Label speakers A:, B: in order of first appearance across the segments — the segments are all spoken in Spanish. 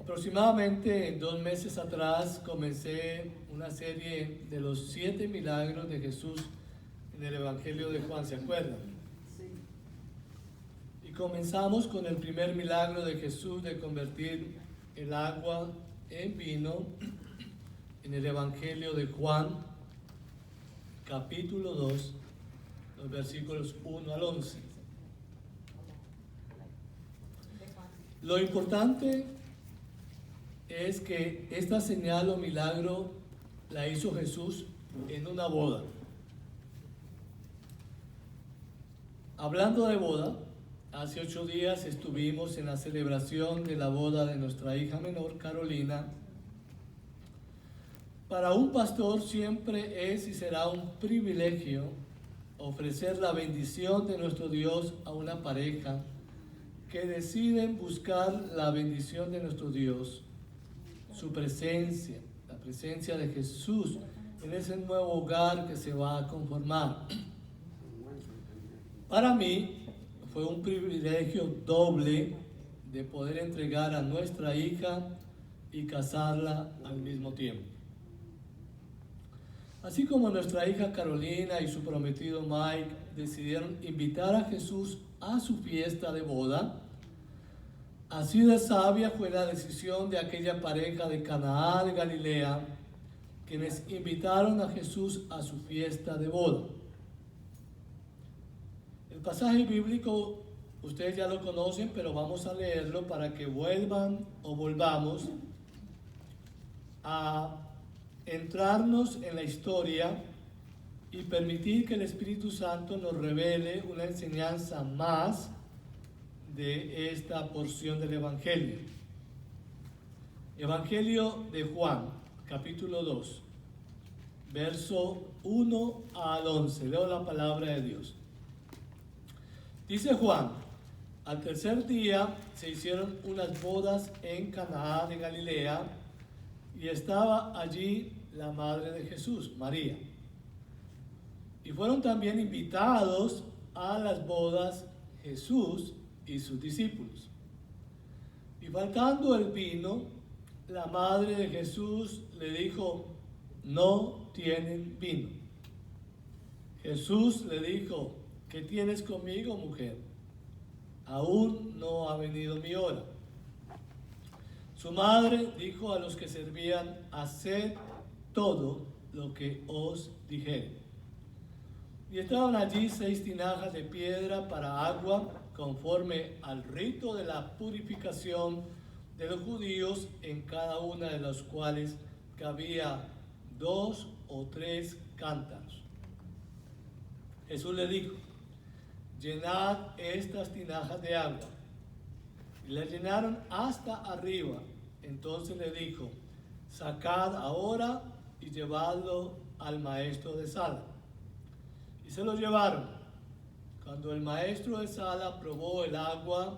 A: Aproximadamente 2 meses atrás comencé una serie de los 7 milagros de Jesús en el Evangelio de Juan, ¿se acuerdan?
B: Sí.
A: Y comenzamos con el primer milagro de Jesús de convertir el agua en vino en el Evangelio de Juan, capítulo 2, los versículos 1 al 11. Lo importante es que esta señal o milagro la hizo Jesús en una boda. Hablando de boda, hace 8 días estuvimos en la celebración de la boda de nuestra hija menor, Carolina. Para un pastor siempre es y será un privilegio ofrecer la bendición de nuestro Dios a una pareja que deciden buscar la bendición de nuestro Dios, su presencia, la presencia de Jesús en ese nuevo hogar que se va a conformar. Para mí fue un privilegio doble de poder entregar a nuestra hija y casarla al mismo tiempo. Así como nuestra hija Carolina y su prometido Mike decidieron invitar a Jesús a su fiesta de boda, así de sabia fue la decisión de aquella pareja de Caná de Galilea, quienes invitaron a Jesús a su fiesta de boda. El pasaje bíblico ustedes ya lo conocen, pero vamos a leerlo para que volvamos a entrarnos en la historia y permitir que el Espíritu Santo nos revele una enseñanza más de esta porción del Evangelio. Evangelio de Juan, capítulo 2, verso 1 al 11. Leo la palabra de Dios. Dice Juan: al tercer día se hicieron unas bodas en Caná de Galilea y estaba allí la madre de Jesús, María. Y fueron también invitados a las bodas Jesús y sus discípulos. Y faltando el vino, la madre de Jesús le dijo: no tienen vino. Jesús le dijo: ¿qué tienes conmigo, mujer? Aún no ha venido mi hora. Su madre dijo a los que servían: haced todo lo que os dijere. Y estaban allí 6 tinajas de piedra para agua, conforme al rito de la purificación de los judíos, en cada una de las cuales cabía 2 o 3 cántaros. Jesús le dijo: llenad estas tinajas de agua. Y las llenaron hasta arriba. Entonces le dijo: sacad ahora y llevadlo al maestro de sala. Y se lo llevaron. Cuando el maestro de sala probó el agua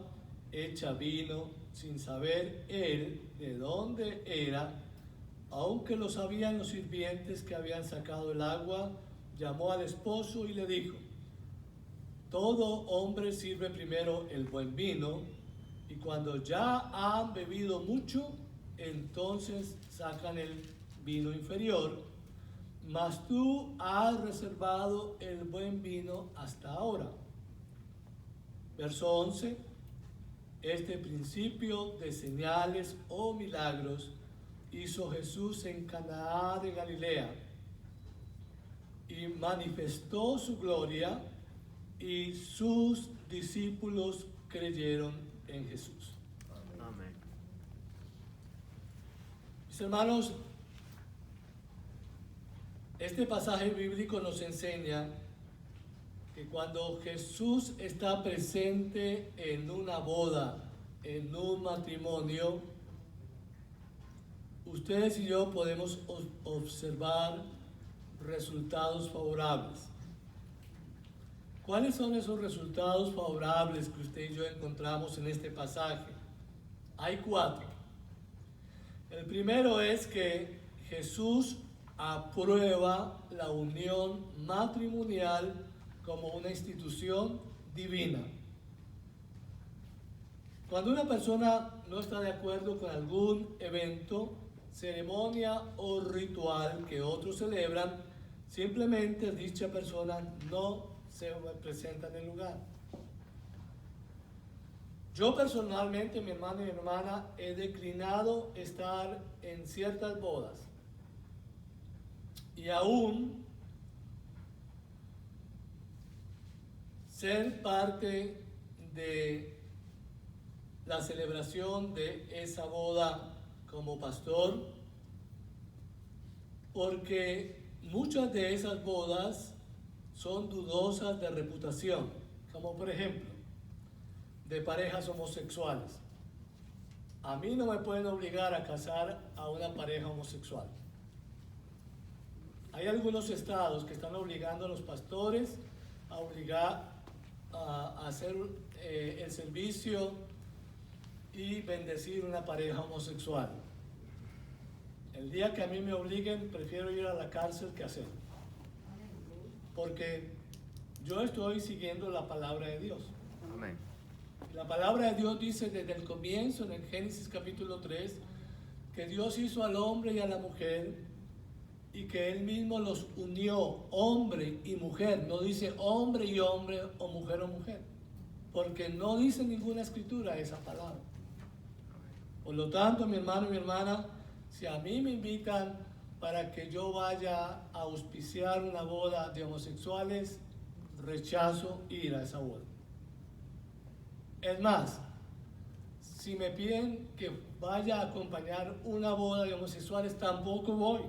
A: hecha vino, sin saber él de dónde era, aunque lo sabían los sirvientes que habían sacado el agua, llamó al esposo y le dijo: todo hombre sirve primero el buen vino, y cuando ya han bebido mucho, entonces sacan el vino inferior, mas tú has reservado el buen vino hasta ahora. Verso 11. Este principio de señales o milagros hizo Jesús en Caná de Galilea y manifestó su gloria, y sus discípulos creyeron en Jesús.
C: Amén.
A: Mis hermanos, este pasaje bíblico nos enseña que cuando Jesús está presente en una boda, en un matrimonio, ustedes y yo podemos observar resultados favorables. ¿Cuáles son esos resultados favorables que usted y yo encontramos en este pasaje? Hay 4. El primero es que Jesús aprueba la unión matrimonial como una institución divina. Cuando una persona no está de acuerdo con algún evento, ceremonia o ritual que otros celebran, simplemente dicha persona no se presenta en el lugar. Yo personalmente, mi hermano y mi hermana, he declinado estar en ciertas bodas y aún ser parte de la celebración de esa boda como pastor, porque muchas de esas bodas son dudosas de reputación, como por ejemplo de parejas homosexuales. A mí no me pueden obligar a casar a una pareja homosexual. Hay algunos estados que están obligando a los pastores a obligar a hacer el servicio y bendecir una pareja homosexual. El día que a mí me obliguen, prefiero ir a la cárcel que hacerlo. Porque yo estoy siguiendo la palabra de Dios.
B: Amén.
A: La palabra de Dios dice desde el comienzo, en el Génesis capítulo 3, que Dios hizo al hombre y a la mujer y que Él mismo los unió, hombre y mujer. No dice hombre y hombre o mujer, porque no dice ninguna escritura esa palabra. Por lo tanto, mi hermano y mi hermana, si a mí me invitan para que yo vaya a auspiciar una boda de homosexuales, rechazo ir a esa boda. Es más, si me piden que vaya a acompañar una boda de homosexuales, tampoco voy.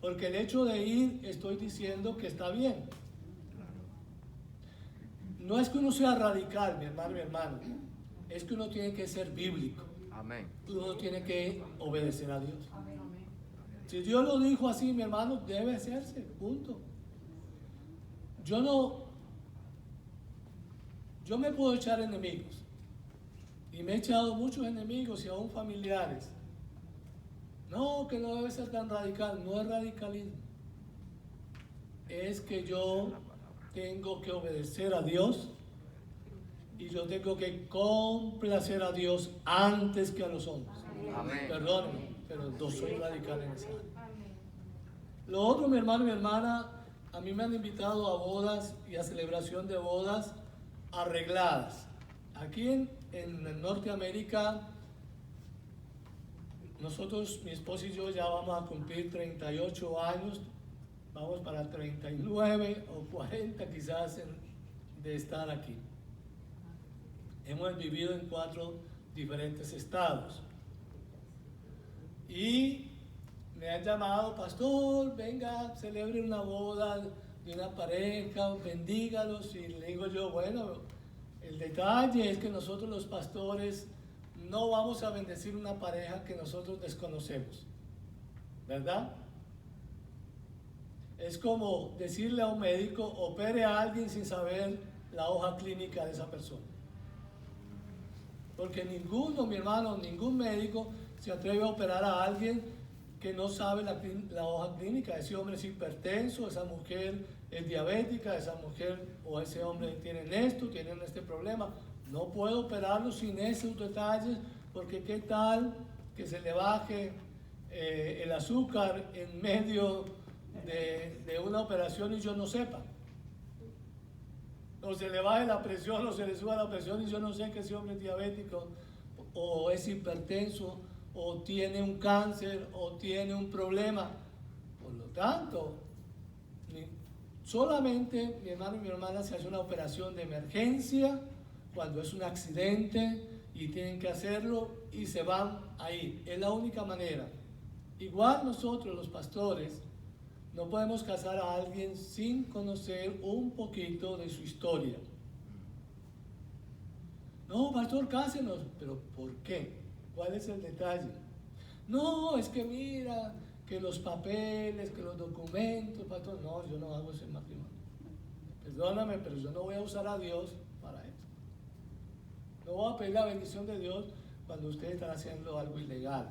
A: Porque el hecho de ir, estoy diciendo que está bien. No es que uno sea radical, mi hermano, es que uno tiene que ser bíblico.
B: Amén.
A: Uno tiene que obedecer a Dios. Si Dios lo dijo así, mi hermano, debe hacerse, punto. Yo me puedo echar enemigos, y me he echado muchos enemigos y aún familiares. No, que no debe ser tan radical. No es radicalismo, es que yo tengo que obedecer a Dios y yo tengo que complacer a Dios antes que a los hombres.
B: Amén.
A: Perdónenme, pero no soy radical en esa área. Lo otro, mi hermano y mi hermana, a mí me han invitado a bodas y a celebración de bodas arregladas. Aquí en Norteamérica, nosotros, mi esposa y yo, ya vamos a cumplir 38 años, vamos para 39 o 40 quizás de estar aquí. Hemos vivido en 4 diferentes estados. Y me han llamado, pastor, venga, celebre una boda de una pareja, bendígalos. Y le digo yo, bueno, el detalle es que nosotros los pastores no vamos a bendecir una pareja que nosotros desconocemos, ¿verdad? Es como decirle a un médico, opere a alguien sin saber la hoja clínica de esa persona. Porque ninguno, mi hermano, ningún médico se atreve a operar a alguien que no sabe la hoja clínica. Ese hombre es hipertenso, esa mujer es diabética, esa mujer o ese hombre tienen esto, tienen este problema. No puedo operarlo sin esos detalles, porque qué tal que se le baje el azúcar en medio de una operación y yo no sepa. O se le baje la presión o se le suba la presión y yo no sé que ese hombre es diabético o es hipertenso o tiene un cáncer o tiene un problema. Por lo tanto, solamente mi hermano y mi hermana se hace una operación de emergencia cuando es un accidente y tienen que hacerlo y se van a ir. Es la única manera. Igual nosotros los pastores no podemos casar a alguien sin conocer un poquito de su historia. No, pastor, cásenos. ¿Pero por qué? ¿Cuál es el detalle? No, es que mira, que los papeles, que los documentos, pastor. No, yo no hago ese matrimonio. Perdóname, pero yo no voy a usar a Dios para eso. No voy a pedir la bendición de Dios cuando ustedes están haciendo algo ilegal.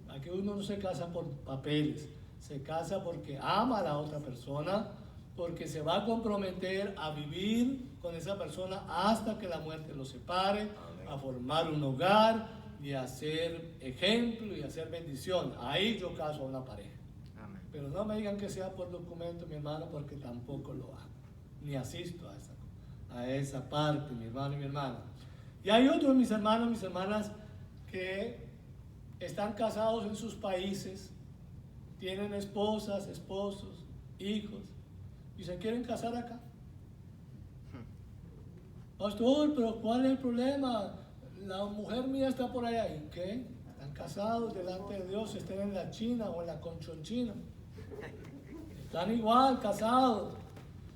A: Aquí uno no se casa por papeles, se casa porque ama a la otra persona, porque se va a comprometer a vivir con esa persona hasta que la muerte los separe,
B: Amén.
A: a formar un hogar y a ser ejemplo y a ser bendición. Ahí yo caso a una pareja.
B: Amén.
A: Pero no me digan que sea por documento, mi hermano, porque tampoco lo hago. Ni asisto a esa parte, mi hermano y mi hermana. Y hay otros, mis hermanos, mis hermanas, que están casados en sus países, tienen esposas, esposos, hijos, y se quieren casar acá. Pastor, pero ¿cuál es el problema? La mujer mía está por allá. ¿Y qué? Están casados delante de Dios, estén en la China o en la Conchinchina. Están igual, casados.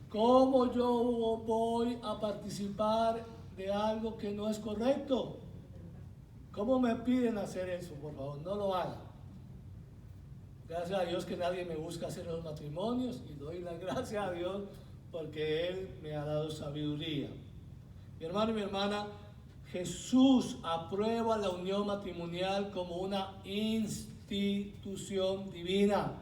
A: ¿Cómo yo voy a participar de algo que no es correcto? ¿Cómo me piden hacer eso? Por favor, no lo hagan. Gracias a Dios que nadie me busca hacer los matrimonios y doy las gracias a Dios porque Él me ha dado sabiduría. Mi hermano y mi hermana, Jesús aprueba la unión matrimonial como una institución divina.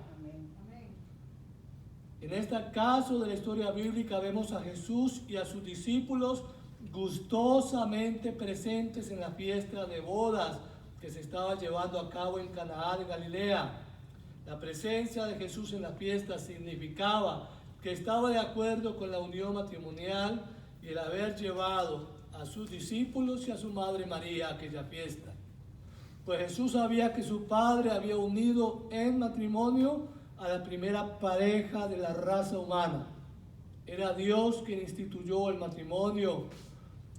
A: En este caso de la historia bíblica vemos a Jesús y a sus discípulos gustosamente presentes en la fiesta de bodas que se estaba llevando a cabo en Canaán, en Galilea. La presencia de Jesús en la fiesta significaba que estaba de acuerdo con la unión matrimonial y el haber llevado a sus discípulos y a su madre María a aquella fiesta. Pues Jesús sabía que su Padre había unido en matrimonio a la primera pareja de la raza humana. Era Dios quien instituyó el matrimonio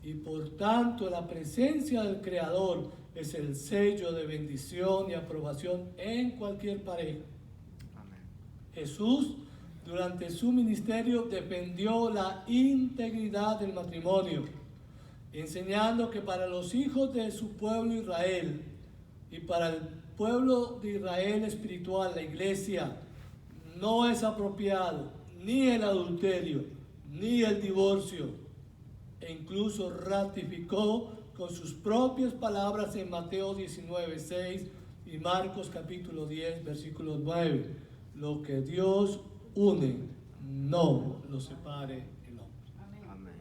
A: y por tanto la presencia del Creador es el sello de bendición y aprobación en cualquier pareja.
B: Amén.
A: Jesús durante su ministerio defendió la integridad del matrimonio, enseñando que para los hijos de su pueblo Israel y para el pueblo de Israel espiritual, la iglesia, no es apropiado ni el adulterio, ni el divorcio, e incluso ratificó con sus propias palabras en Mateo 19:6 y Marcos capítulo 10, versículo 9, lo que Dios une, no lo separe el hombre.
B: Amén.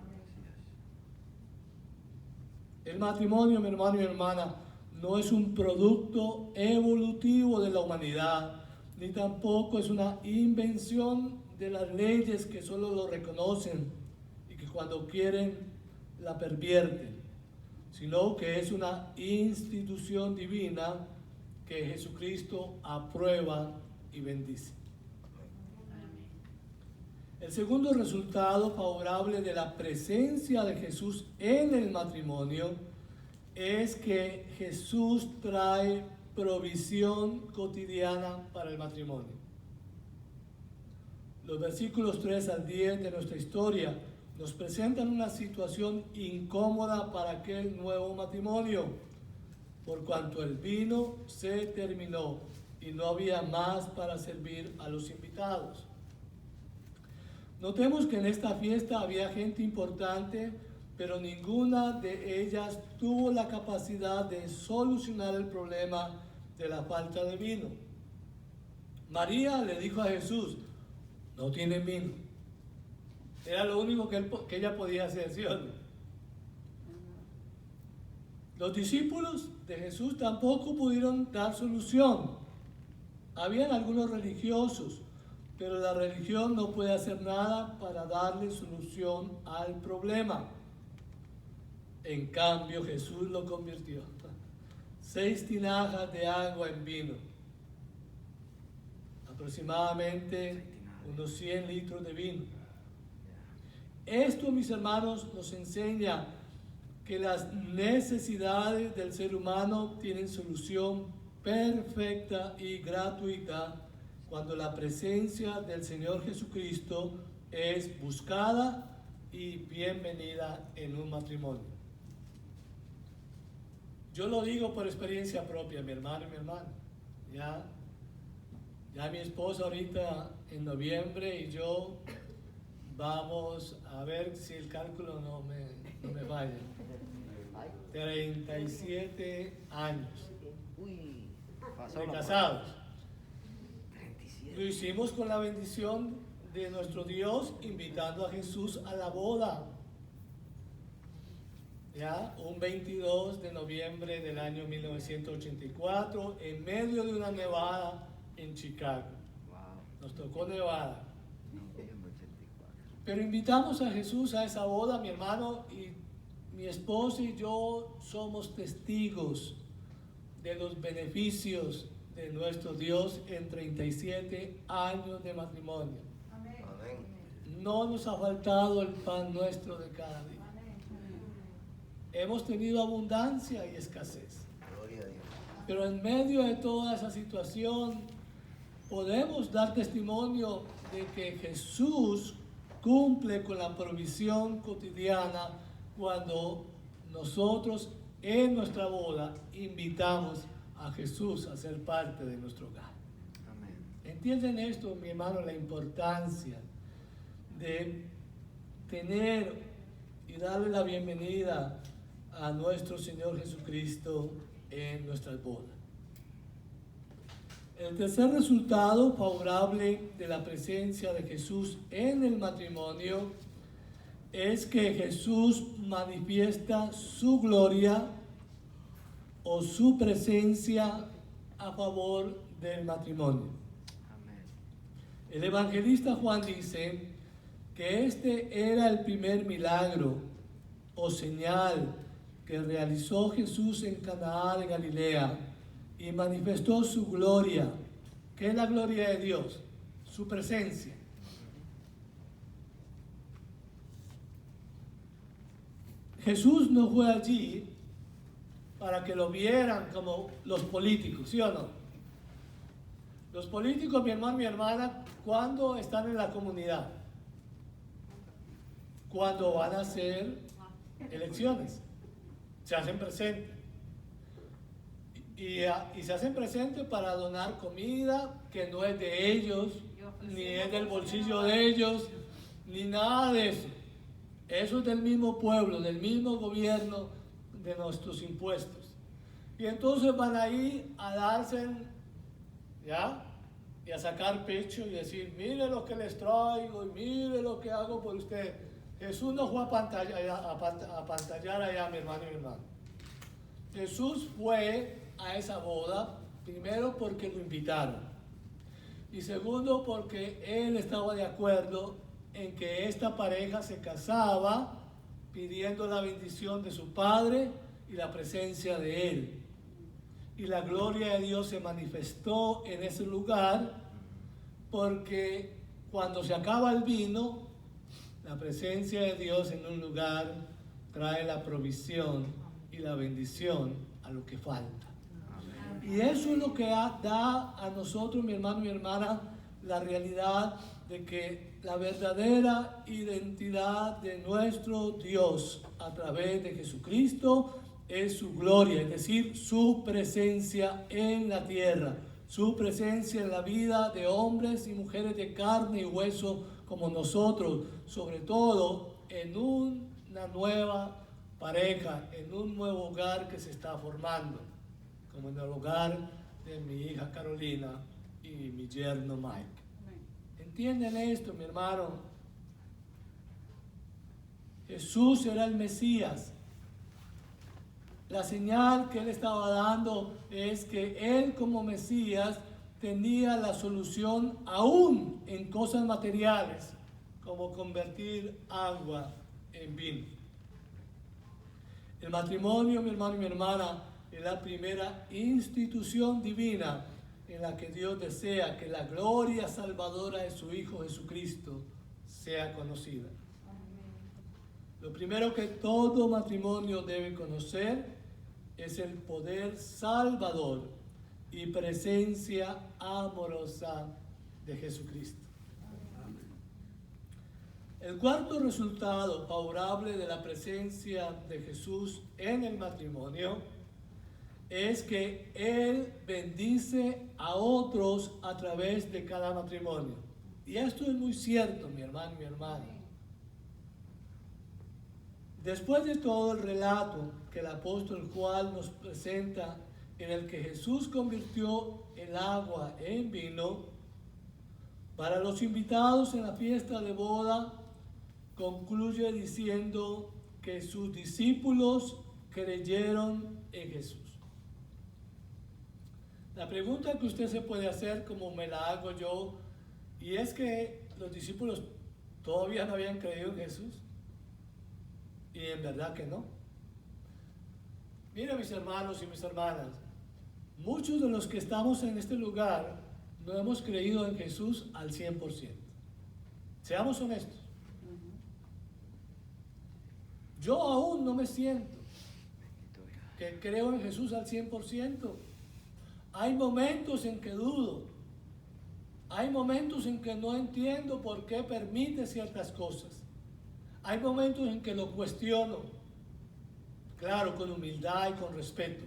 A: El matrimonio, mi hermano y hermana, no es un producto evolutivo de la humanidad, ni tampoco es una invención de las leyes que solo lo reconocen y que cuando quieren la pervierten, sino que es una institución divina que Jesucristo aprueba y bendice. El segundo resultado favorable de la presencia de Jesús en el matrimonio es que Jesús trae provisión cotidiana para el matrimonio. Los versículos 3 al 10 de nuestra historia nos presentan una situación incómoda para aquel nuevo matrimonio, por cuanto el vino se terminó y no había más para servir a los invitados. Notemos que en esta fiesta había gente importante, pero ninguna de ellas tuvo la capacidad de solucionar el problema de la falta de vino. María le dijo a Jesús, no tiene vino. Era lo único que ella podía hacer, ¿sí o no? Los discípulos de Jesús tampoco pudieron dar solución. Habían algunos religiosos, pero la religión no puede hacer nada para darle solución al problema. En cambio, Jesús lo convirtió. 6 tinajas de agua en vino. Aproximadamente unos 100 litros de vino. Esto, mis hermanos, nos enseña que las necesidades del ser humano tienen solución perfecta y gratuita cuando la presencia del Señor Jesucristo es buscada y bienvenida en un matrimonio. Yo lo digo por experiencia propia, mi hermano y mi hermana. Ya mi esposa ahorita en noviembre y yo vamos a ver si el cálculo no me falla. 37 años de casados. Lo hicimos con la bendición de nuestro Dios, invitando a Jesús a la boda. ya, un 22 de noviembre del año 1984, en medio de una nevada en Chicago. Nos tocó nevada. Pero invitamos a Jesús a esa boda, mi hermano, y mi esposa y yo somos testigos de los beneficios de nuestro Dios en 37 años de matrimonio.
B: Amén.
A: No nos ha faltado el pan nuestro de cada día. Hemos tenido abundancia y escasez.
B: Gloria a Dios.
A: Pero en medio de toda esa situación podemos dar testimonio de que Jesús cumple con la provisión cotidiana cuando nosotros en nuestra boda invitamos a Jesús a ser parte de nuestro hogar.
B: Amén.
A: ¿Entienden esto, mi hermano, la importancia de tener y darle la bienvenida a nuestro Señor Jesucristo en nuestras bodas? El tercer resultado favorable de la presencia de Jesús en el matrimonio es que Jesús manifiesta su gloria o su presencia a favor del matrimonio.
B: Amén.
A: El evangelista Juan dice que este era el primer milagro o señal que realizó Jesús en Canaán de Galilea y manifestó su gloria. ¿Qué es la gloria de Dios? Su presencia. Jesús no fue allí para que lo vieran como los políticos, ¿sí o no? Los políticos, mi hermano, mi hermana, ¿cuándo están en la comunidad? Cuando van a hacer elecciones. Se hacen presentes. Y se hacen presentes para donar comida que no es de ellos, ni es del bolsillo de ellos, ni nada de eso. Eso es del mismo pueblo, del mismo gobierno, de nuestros impuestos. Y entonces van ahí a darse, ¿ya? Y a sacar pecho y decir, mire lo que les traigo y mire lo que hago por usted. Jesús no fue a pantallar allá, mi hermano y mi hermana. Jesús fue a esa boda, primero porque lo invitaron. Y segundo porque él estaba de acuerdo en que esta pareja se casaba pidiendo la bendición de su padre y la presencia de él. Y la gloria de Dios se manifestó en ese lugar porque cuando se acaba el vino, la presencia de Dios en un lugar trae la provisión y la bendición a lo que falta. Y eso es lo que da a nosotros, mi hermano y mi hermana, la realidad de que la verdadera identidad de nuestro Dios a través de Jesucristo es su gloria, es decir, su presencia en la tierra, su presencia en la vida de hombres y mujeres de carne y hueso como nosotros, sobre todo en una nueva pareja, en un nuevo hogar que se está formando, como en el hogar de mi hija Carolina y mi yerno Mike. ¿Entienden esto, mi hermano? Jesús era el Mesías. La señal que él estaba dando es que él como Mesías tenía la solución aún en cosas materiales, como convertir agua en vino. El matrimonio, mi hermano y mi hermana, es la primera institución divina en la que Dios desea que la gloria salvadora de su Hijo Jesucristo sea conocida. Lo primero que todo matrimonio debe conocer es el poder salvador y presencia amorosa de Jesucristo. El cuarto resultado favorable de la presencia de Jesús en el matrimonio es que Él bendice a otros a través de cada matrimonio. Y esto es muy cierto, mi hermano y mi hermana. Después de todo el relato que el apóstol Juan nos presenta, en el que Jesús convirtió el agua en vino, para los invitados en la fiesta de boda, concluye diciendo que sus discípulos creyeron en Jesús. La pregunta que usted se puede hacer, como me la hago yo, y es que los discípulos todavía no habían creído en Jesús, y en verdad que no. Miren, mis hermanos y mis hermanas, muchos de los que estamos en este lugar no hemos creído en Jesús al 100%. Seamos honestos. Yo aún no me siento que creo en Jesús al 100%. Hay momentos en que dudo. Hay momentos en que no entiendo por qué permite ciertas cosas. Hay momentos en que lo cuestiono. Claro, con humildad y con respeto.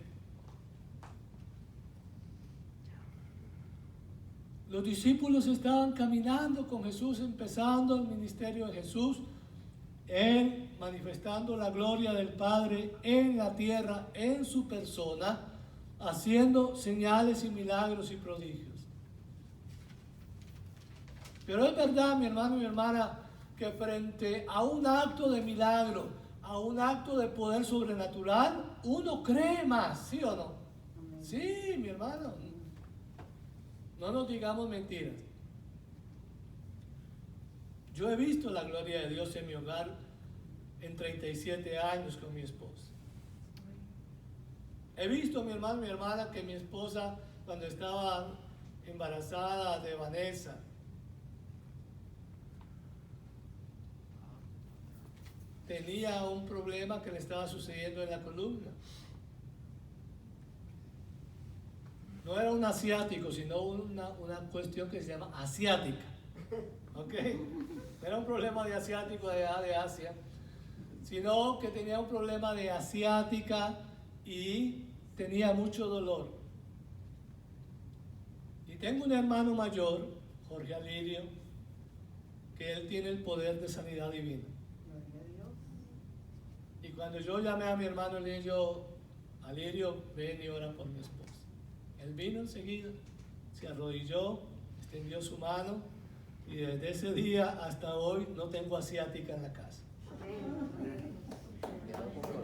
A: Los discípulos estaban caminando con Jesús, empezando el ministerio de Jesús, Él manifestando la gloria del Padre en la tierra, en su persona, haciendo señales y milagros y prodigios. Pero es verdad, mi hermano y mi hermana, que frente a un acto de milagro, a un acto de poder sobrenatural, uno cree más, ¿sí o no? Sí, mi hermano. No nos digamos mentiras. Yo he visto la gloria de Dios en mi hogar en 37 años con mi esposa. He visto, mi hermano y mi hermana, que mi esposa, cuando estaba embarazada de Vanessa, tenía un problema que le estaba sucediendo en la columna. No era un asiático, sino una cuestión que se llama asiática. ¿Ok? No era un problema de asiático de Asia, sino que tenía un problema de asiática y tenía mucho dolor. Y tengo un hermano mayor, Jorge Alirio, que él tiene el poder de sanidad divina. Y cuando yo llamé a mi hermano, le dije yo, Alirio, ven y ora por mi esposa. Él vino enseguida, se arrodilló, extendió su mano y desde ese día hasta hoy no tengo asiática en la casa.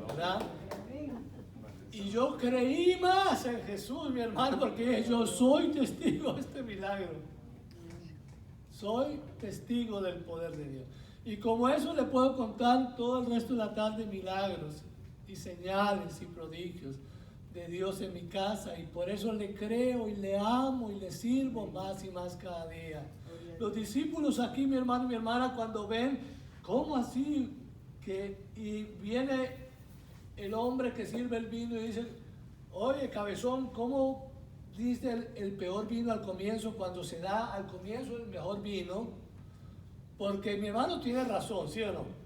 A: ¿Verdad? Y yo creí más en Jesús, mi hermano, porque yo soy testigo de este milagro. Soy testigo del poder de Dios. Y como eso le puedo contar todo el resto de la tarde milagros y señales y prodigios de Dios en mi casa, y por eso le creo y le amo y le sirvo más y más cada día. Los discípulos aquí, mi hermano y mi hermana, cuando ven, ¿cómo así? Y viene el hombre que sirve el vino y dice, oye, cabezón, ¿cómo diste el peor vino al comienzo cuando se da al comienzo el mejor vino? Porque mi hermano tiene razón, ¿sí o no?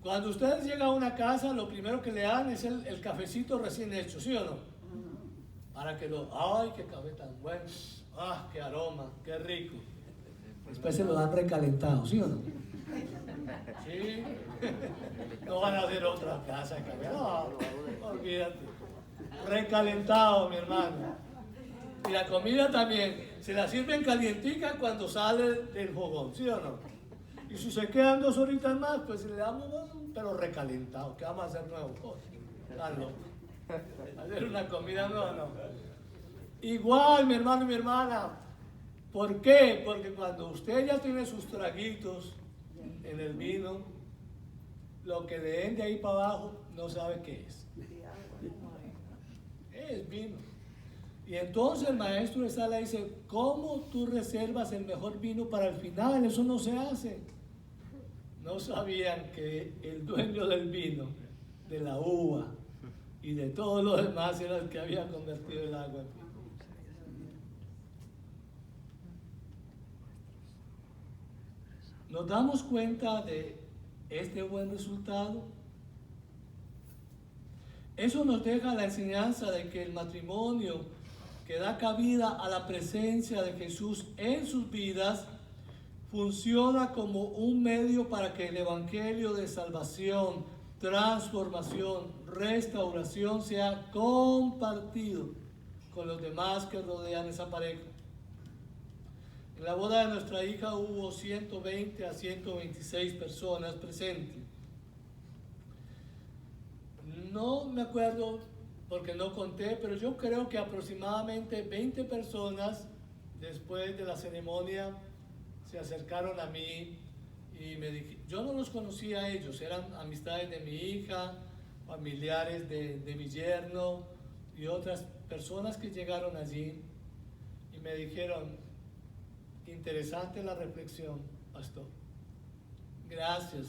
A: Cuando ustedes llegan a una casa, lo primero que le dan es el cafecito recién hecho, ¿sí o no? Para que ¡ay, qué café tan bueno! ¡Ah, qué aroma! ¡Qué rico! Después se lo dan recalentado, ¿sí o no? ¿Sí? No van a hacer otra casa de café. No, olvídate. Recalentado, mi hermano. Y la comida también. Se la sirven calientica cuando sale del fogón, ¿sí o no? Y si se quedan 2 horitas más, pues le damos, pero recalentado. ¿Qué vamos a hacer nuevo? Están locos. Hacer una comida nueva, no. Igual, mi hermano y mi hermana. ¿Por qué? Porque cuando usted ya tiene sus traguitos en el vino, lo que le den de ahí para abajo no sabe qué es. Es vino. Y entonces el maestro de sala dice, ¿cómo tú reservas el mejor vino para el final? Eso no se hace. No sabían que el dueño del vino, de la uva y de todo lo demás era el que había convertido el agua en vino. ¿Nos damos cuenta de este buen resultado? Eso nos deja la enseñanza de que el matrimonio que da cabida a la presencia de Jesús en sus vidas funciona como un medio para que el evangelio de salvación, transformación, restauración sea compartido con los demás que rodean esa pareja. En la boda de nuestra hija hubo 120 a 126 personas presentes. No me acuerdo porque no conté, pero yo creo que aproximadamente 20 personas después de la ceremonia se acercaron a mí y me dijeron, yo no los conocía a ellos, eran amistades de mi hija, familiares de mi yerno y otras personas que llegaron allí y me dijeron, interesante la reflexión, pastor. Gracias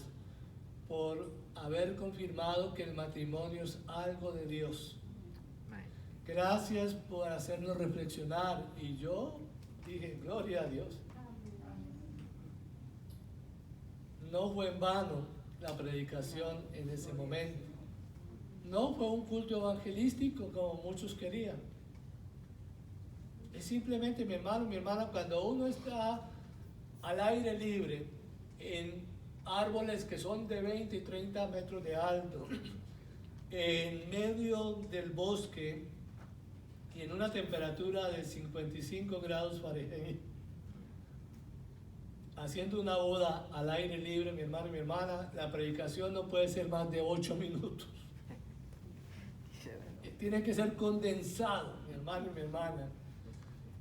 A: por haber confirmado que el matrimonio es algo de Dios. Gracias por hacernos reflexionar. Y yo dije, gloria a Dios. No fue en vano la predicación en ese momento. No fue un culto evangelístico como muchos querían. Es simplemente, mi hermano, mi hermana, cuando uno está al aire libre, en árboles que son de 20 y 30 metros de alto, en medio del bosque y en una temperatura de 55 grados Fahrenheit, haciendo una boda al aire libre, mi hermano y mi hermana, la predicación no puede ser más de 8 minutos. Tiene que ser condensado, mi hermano y mi hermana,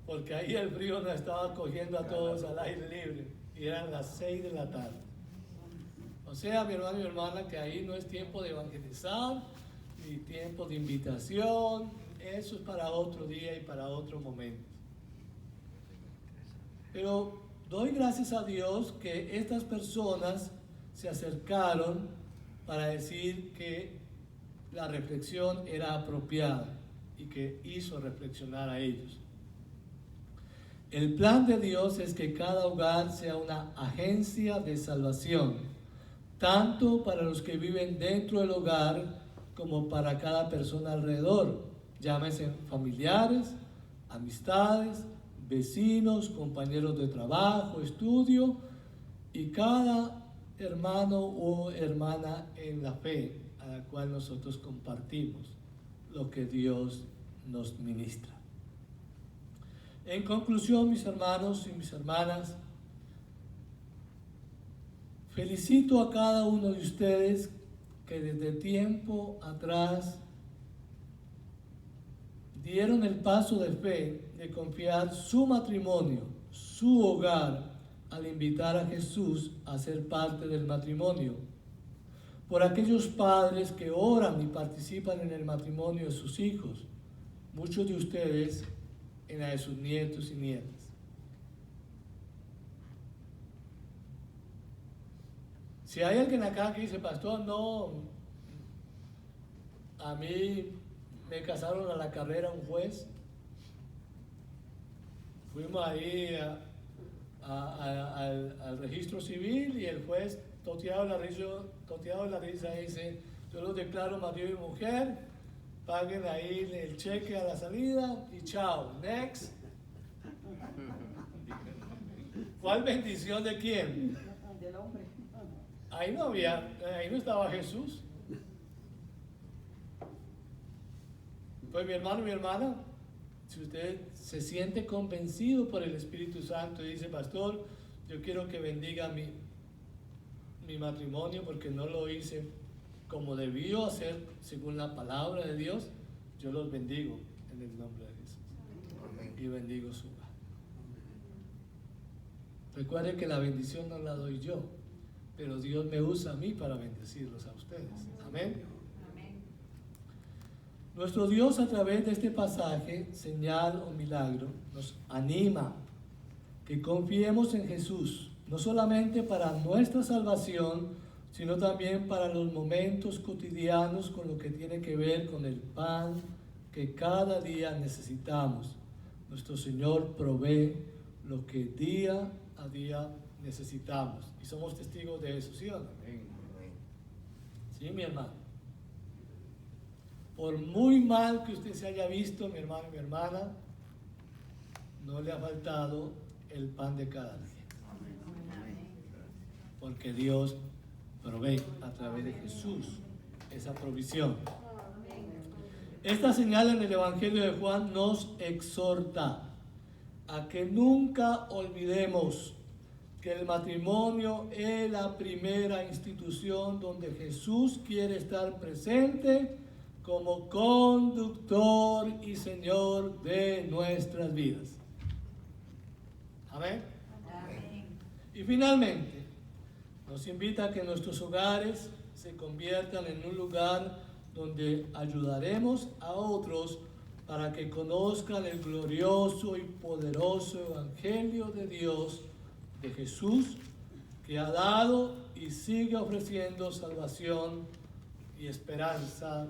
A: porque ahí el frío nos estaba cogiendo a todos al aire libre y eran las 6 de la tarde. O sea, mi hermano y mi hermana, que ahí no es tiempo de evangelizar ni tiempo de invitación, eso es para otro día y para otro momento. Pero doy gracias a Dios que estas personas se acercaron para decir que la reflexión era apropiada y que hizo reflexionar a ellos. El plan de Dios es que cada hogar sea una agencia de salvación, tanto para los que viven dentro del hogar como para cada persona alrededor, llámese familiares, amistades, vecinos, compañeros de trabajo, estudio y cada hermano o hermana en la fe a la cual nosotros compartimos lo que Dios nos ministra. En conclusión, mis hermanos y mis hermanas, felicito a cada uno de ustedes que desde tiempo atrás dieron el paso de fe de confiar su matrimonio, su hogar, al invitar a Jesús a ser parte del matrimonio. Por aquellos padres que oran y participan en el matrimonio de sus hijos, muchos de ustedes en la de sus nietos y nietas. Si hay alguien acá que dice, pastor, no, a mí me casaron a la carrera un juez, fuimos ahí al registro civil y el juez toteado de la risa dice, yo los declaro marido y mujer, paguen ahí el cheque a la salida y chao, next. ¿Cuál bendición de quién?
B: Del hombre.
A: Ahí no estaba Jesús. Pues mi hermano y mi hermana, si usted se siente convencido por el Espíritu Santo y dice, pastor, yo quiero que bendiga mi matrimonio porque no lo hice como debió hacer según la palabra de Dios, yo los bendigo en el nombre de Jesús. Amén. Y bendigo su hogar. Recuerde que la bendición no la doy yo, pero Dios me usa a mí para bendecirlos a ustedes. Amén.
B: Amén.
A: Nuestro Dios, a través de este pasaje, señal o milagro, nos anima que confiemos en Jesús, no solamente para nuestra salvación, sino también para los momentos cotidianos con lo que tiene que ver con el pan que cada día necesitamos. Nuestro Señor provee lo que día a día necesitamos. Y somos testigos de eso, ¿sí o no? Sí, mi hermano. Por muy mal que usted se haya visto, mi hermano y mi hermana, no le ha faltado el pan de cada día. Porque Dios provee a través de Jesús esa provisión. Esta señal en el Evangelio de Juan nos exhorta a que nunca olvidemos que el matrimonio es la primera institución donde Jesús quiere estar presente como conductor y Señor de nuestras vidas. Amén.
B: Amén.
A: Y finalmente, nos invita a que nuestros hogares se conviertan en un lugar donde ayudaremos a otros para que conozcan el glorioso y poderoso Evangelio de Dios, de Jesús, que ha dado y sigue ofreciendo salvación y esperanza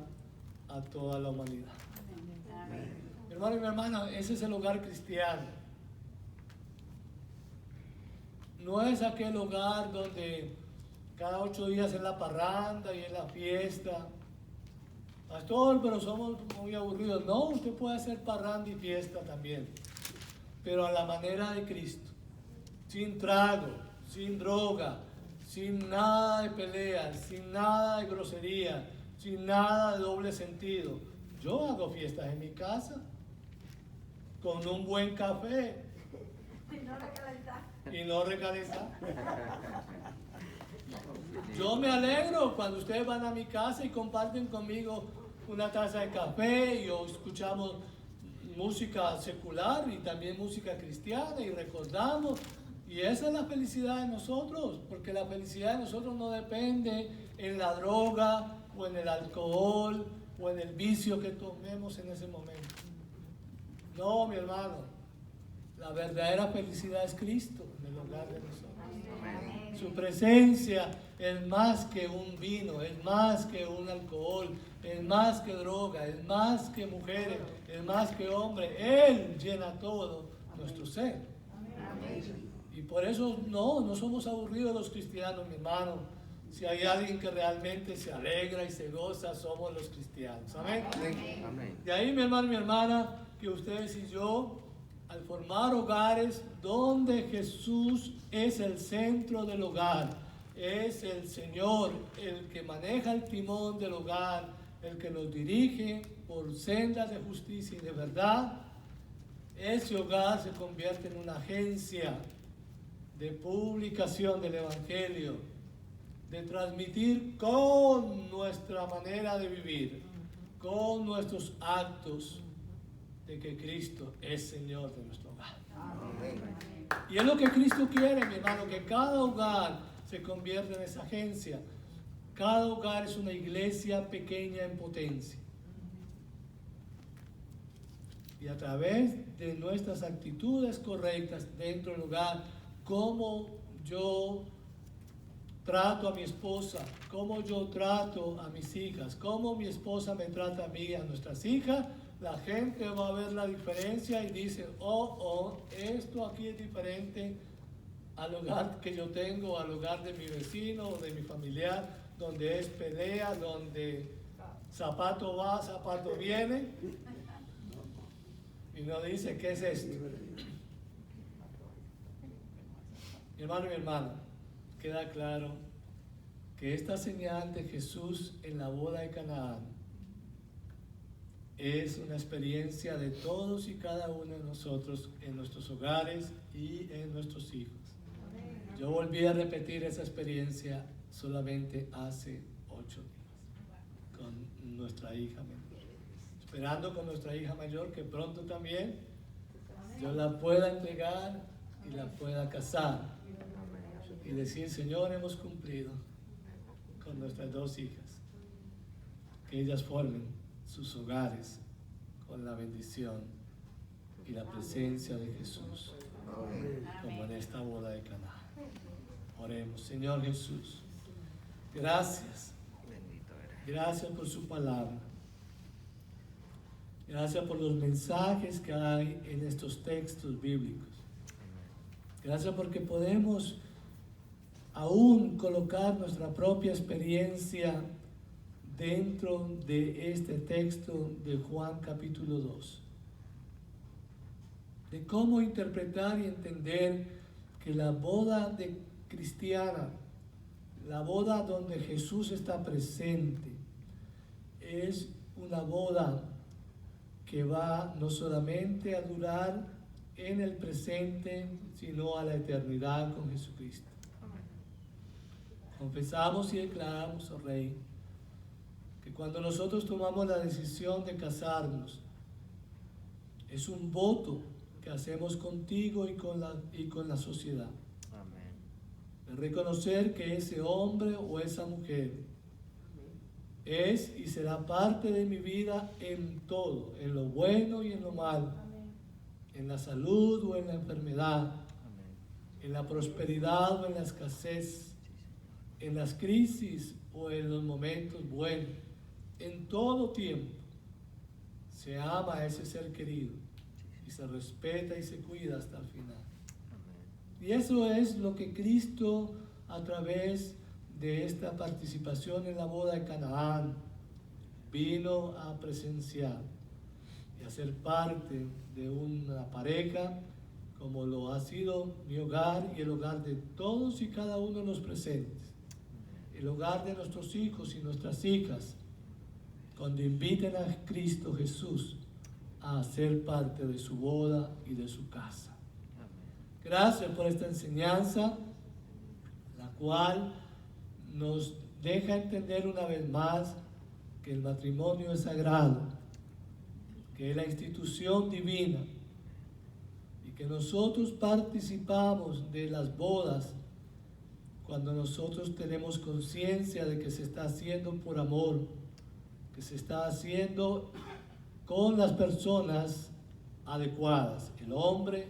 A: a toda la humanidad.
B: Amén.
A: Mi hermano y mi hermana, ese es el hogar cristiano. No es aquel hogar donde cada 8 días es la parranda y es la fiesta. Pastor, pero somos muy aburridos. No, usted puede hacer parranda y fiesta también, pero a la manera de Cristo. Sin trago, sin droga, sin nada de peleas, sin nada de grosería, sin nada de doble sentido. Yo hago fiestas en mi casa con un buen café y no recalentado. Yo me alegro cuando ustedes van a mi casa y comparten conmigo una taza de café y escuchamos música secular y también música cristiana y recordamos. Y esa es la felicidad de nosotros, porque la felicidad de nosotros no depende en la droga o en el alcohol o en el vicio que tomemos en ese momento. No, mi hermano, la verdadera felicidad es Cristo en el hogar de nosotros. Su presencia es más que un vino, es más que un alcohol, es más que droga, es más que mujeres, es más que hombres. Él llena todo nuestro ser. Y por eso no somos aburridos los cristianos, mi hermano. Si hay alguien que realmente se alegra y se goza, somos los cristianos. Amén.
C: Amén.
A: De ahí, mi hermano y mi hermana, que ustedes y yo, al formar hogares donde Jesús es el centro del hogar, es el Señor, el que maneja el timón del hogar, el que nos dirige por sendas de justicia y de verdad, ese hogar se convierte en una agencia de publicación del Evangelio, de transmitir con nuestra manera de vivir, con nuestros actos, de que Cristo es Señor de nuestro hogar.
C: Amén.
A: Y es lo que Cristo quiere, mi hermano, que cada hogar se convierta en esa agencia. Cada hogar es una iglesia pequeña en potencia. Y a través de nuestras actitudes correctas dentro del hogar, cómo yo trato a mi esposa, cómo yo trato a mis hijas, cómo mi esposa me trata a mí, a nuestras hijas, la gente va a ver la diferencia y dice, esto aquí es diferente al hogar que yo tengo, al hogar de mi vecino o de mi familiar, donde es pelea, donde zapato va, zapato viene. Y no dice, ¿qué es esto? Mi hermano y mi hermana, queda claro que esta señal de Jesús en la boda de Canaán es una experiencia de todos y cada uno de nosotros en nuestros hogares y en nuestros hijos. Yo volví a repetir esa experiencia solamente hace 8 días con nuestra hija menor, esperando con nuestra hija mayor que pronto también yo la pueda entregar y la pueda casar y decir, Señor, hemos cumplido con nuestras 2 hijas, que ellas formen sus hogares con la bendición y la presencia de Jesús, como en esta boda de Caná. Oremos. Señor Jesús, gracias. Gracias por su palabra. Gracias por los mensajes que hay en estos textos bíblicos. Gracias porque podemos aún colocar nuestra propia experiencia dentro de este texto de Juan capítulo 2. De cómo interpretar y entender que la boda cristiana, la boda donde Jesús está presente, es una boda que va no solamente a durar en el presente, sino a la eternidad con Jesucristo. Confesamos y declaramos, oh Rey, que cuando nosotros tomamos la decisión de casarnos, es un voto que hacemos contigo y con la sociedad. De reconocer que ese hombre o esa mujer es y será parte de mi vida en todo, en lo bueno y en lo malo, en la salud o en la enfermedad, en la prosperidad o en la escasez, en las crisis o en los momentos buenos. En todo tiempo se ama a ese ser querido y se respeta y se cuida hasta el final. Y eso es lo que Cristo, a través de esta participación en la boda de Canaán, vino a presenciar y a ser parte de una pareja, como lo ha sido mi hogar y el hogar de todos y cada uno de los presentes, el hogar de nuestros hijos y nuestras hijas, cuando inviten a Cristo Jesús a ser parte de su boda y de su casa. Gracias por esta enseñanza, la cual nos deja entender una vez más que el matrimonio es sagrado, que es la institución divina y que nosotros participamos de las bodas cuando nosotros tenemos conciencia de que se está haciendo por amor, que se está haciendo con las personas adecuadas, el hombre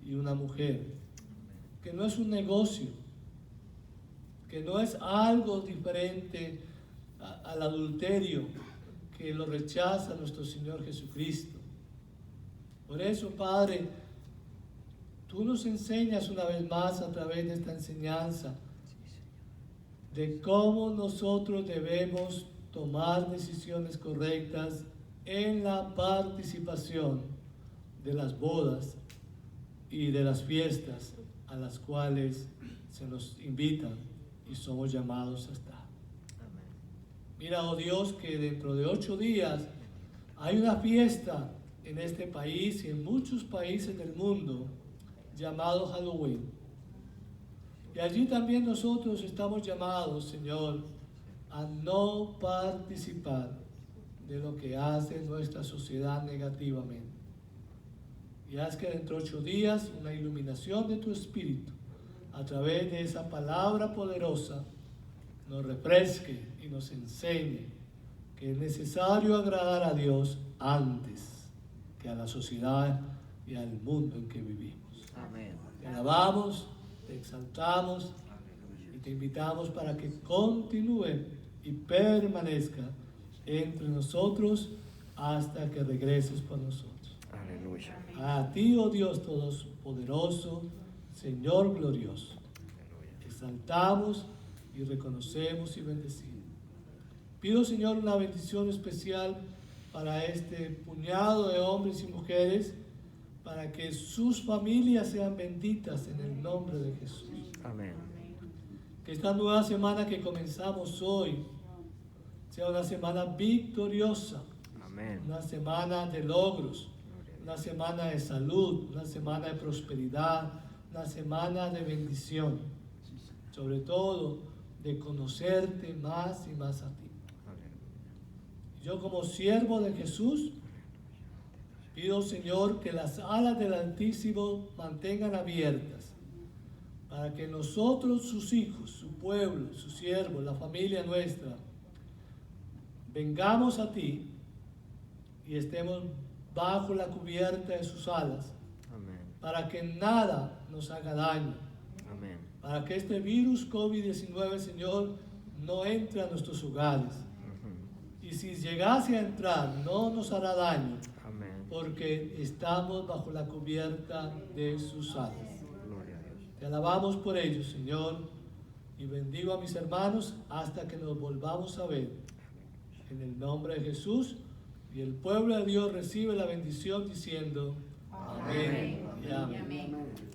A: y una mujer, que no es un negocio, que no es algo diferente al adulterio, que lo rechaza nuestro Señor Jesucristo. Por eso, Padre, tú nos enseñas una vez más a través de esta enseñanza de cómo nosotros debemos tomar decisiones correctas en la participación de las bodas y de las fiestas a las cuales se nos invitan y somos llamados a estar. Mira, oh Dios, que dentro de 8 días hay una fiesta en este país y en muchos países del mundo llamado Halloween. Y allí también nosotros estamos llamados, Señor, a no participar de lo que hace nuestra sociedad negativamente. Y haz que dentro de 8 días una iluminación de tu Espíritu a través de esa palabra poderosa nos refresque y nos enseñe que es necesario agradar a Dios antes que a la sociedad y al mundo en que vivimos.
C: Amén.
A: Te alabamos, te exaltamos y te invitamos para que continúe y permanezca entre nosotros hasta que regreses por nosotros.
C: Aleluya.
A: A ti, oh Dios Todopoderoso, Señor glorioso, exaltamos y reconocemos y bendecimos. Pido, Señor, una bendición especial para este puñado de hombres y mujeres, para que sus familias sean benditas en el nombre de Jesús.
C: Amén.
A: Que esta nueva semana que comenzamos hoy sea una semana victoriosa,
C: Amén.
A: una semana de logros, una semana de salud, una semana de prosperidad, una semana de bendición, sobre todo de conocerte más y más a ti. Yo, como siervo de Jesús, pido, Señor, que las alas del Altísimo mantengan abiertas para que nosotros, sus hijos, su pueblo, sus siervos, la familia nuestra, vengamos a ti y estemos bajo la cubierta de sus alas,
C: Amén.
A: para que nada nos haga daño,
C: Amén.
A: para que este virus COVID-19, Señor, no entre a nuestros hogares. Y si llegase a entrar, no nos hará daño,
C: Amén.
A: porque estamos bajo la cubierta de sus alas.
C: Gloria a Dios.
A: Te alabamos por ello, Señor, y bendigo a mis hermanos hasta que nos volvamos a ver. En el nombre de Jesús, y el pueblo de Dios recibe la bendición diciendo amén y amén.
B: Amén.